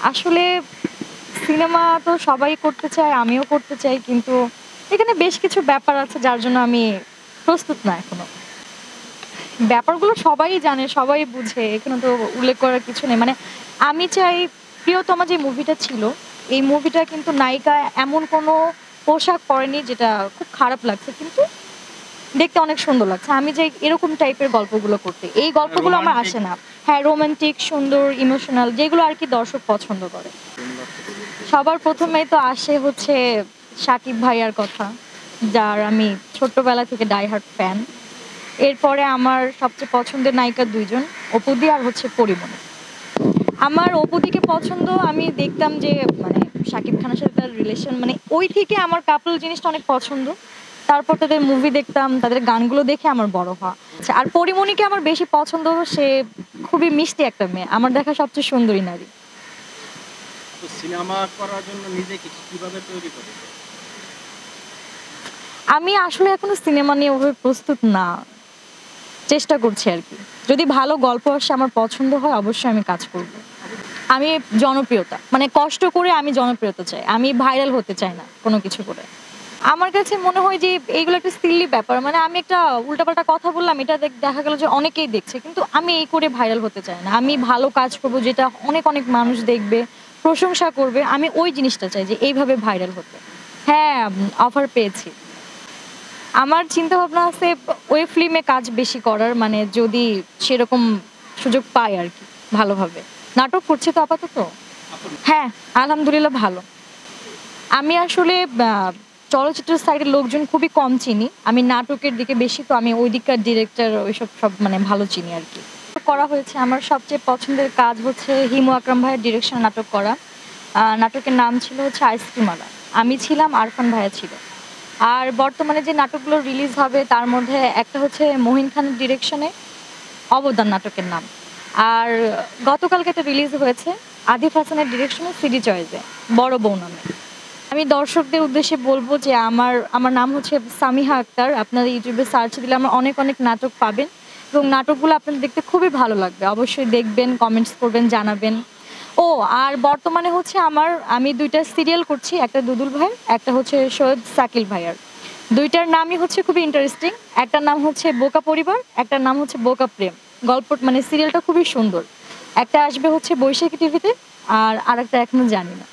আসলে সিনেমা তো সবাই করতে চায়, আমিও করতে চাই। কিন্তু এখানে বেশ কিছু ব্যাপার আছে যার জন্য আমি প্রস্তুত না এখনো। ব্যাপারগুলো সবাই জানে, সবাই বুঝে। এখানে তো উল্লেখ করার কিছু নেই। মানে আমি চাই 'প্রিয়তমা' যে মুভিটা ছিল, এই মুভিটা কিন্তু নায়িকা এমন কোনো পোশাক পরেনি যেটা খুব খারাপ লাগছে। কিন্তু দেখতে অনেক সুন্দর লাগছে। আমি চাই এরকম টাইপের গল্পগুলো করতে। এই গল্পগুলো আমার রোমান্টিক আসে না। হ্যাঁ, রোমান্টিক, সুন্দর, ইমোশনাল যেগুলো আরকি দর্শক পছন্দ করে। সবার ১ম এই তো আসে হচ্ছে শাকিব ভাইয়ার কথা। যার আমি ছোট্টবেলা থেকে ডাই হার্ট ফ্যান। এরপরে আমার সবচেয়ে পছন্দের নায়িকা ২ জন, অপুদি আর হচ্ছে পরিমণি। আমার অপুদিকে পছন্দ আমি দেখতাম যে মানে শাকিব খানের সাথে তার রিলেশন মানে ওই থেকে আমার কাপল জিনিসটা অনেক পছন্দ। তারপর তাদের মুভি দেখতাম, তাদের গানগুলো দেখে আমার বড় হওয়া। আচ্ছা আর পরিমণিকে আমার বেশি পছন্দ, সে খুবই মিষ্টি একটা মেয়ে। আমার দেখা সবচেয়ে সুন্দরী নারী। তো সিনেমা করার জন্য নিজেকে কিভাবে তৈরি করেছে? আমি আসলে এখনো সিনেমা নিয়ে ওভাবে প্রস্তুত না। চেষ্টা করছি আরকি। যদি ভালো গল্প আসে আমার পছন্দ হয় অবশ্যই আমি কাজ করব। আমি জনপ্রিয়তা। মানে কষ্ট করে আমি জনপ্রিয়তা চাই। আমি ভাইরাল হতে চাই না কোনো কিছু করে। আমার কাছে মনে হয় যে এইগুলো একটা সিলি ব্যাপার। মানে আমি একটা উল্টাপাল্টা কথা বললাম, এটা দেখা গেল যে অনেকেই দেখছে। কিন্তু আমি এই করে ভাইরাল হতে চাই না। আমি ভালো কাজ করব যেটা অনেক, অনেক মানুষ দেখবে, প্রশংসা করবে। আমি ওই জিনিসটা চাই যে এইভাবে ভাইরাল হতে। হ্যাঁ, অফার পেয়েছি। আমার চিন্তাভাবনা আছে ওয়েব ফিল্মে কাজ বেশি করার, মানে যদি সেরকম সুযোগ পাই আরকি ভালোভাবে। নাটক করছি তো আপাতত। হ্যাঁ, আলহামদুলিল্লাহ ভালো। আমি আসলে আ চলচ্চিত্রের সাইডের লোকজন খুবই কম চিনি। আমি নাটকের দিকে বেশি, তো আমি ওই দিককার ডিরেক্টর ওইসব সব মানে ভালো চিনি আরকি। করা হয়েছে আমার সবচেয়ে পছন্দের কাজ হচ্ছে হিমু আকরাম ভাইয়ের ডিরেকশনে নাটক করা। নাটকের নাম ছিল হচ্ছে 'আইসক্রিম আলা'। আমি ছিলাম, আরফান ভাইয়া ছিল। আর বর্তমানে যে নাটকগুলো রিলিজ হবে তার মধ্যে একটা হচ্ছে মহিন খানের ডিরেকশনে 'অবদান' নাটকের নাম। আর গতকালকে একটা রিলিজ হয়েছে আদিফ হাসানের ডিরেকশনে 'সিডি চয়েসে' 'বড় বউ' নামে। আমি দর্শকদের উদ্দেশ্যে বলব যে আমার নাম হচ্ছে সামিহা আক্তার। আপনারা YouTube এ সার্চ দিলে আমার অনেক, অনেক নাটক পাবেন এবং নাটকগুলো আপনাদের দেখতে খুবই ভালো লাগবে। অবশ্যই দেখবেন, কমেন্টস করবেন, জানাবেন। ও আর বর্তমানে হচ্ছে আমি ২ টা সিরিয়াল করছি। একটা দুদুল ভাইয়ের, একটা হচ্ছে সৈয়দ শাকিল ভাইয়ার। ২ টার নামই হচ্ছে খুবই ইন্টারেস্টিং। একটার নাম হচ্ছে 'বোকা পরিবার', একটার নাম হচ্ছে 'বোকা প্রেম'। গল্প মানে সিরিয়ালটা খুবই সুন্দর। একটা আসবে হচ্ছে বৈশাখী টিভিতে আর আরেকটা এখনো জানি না।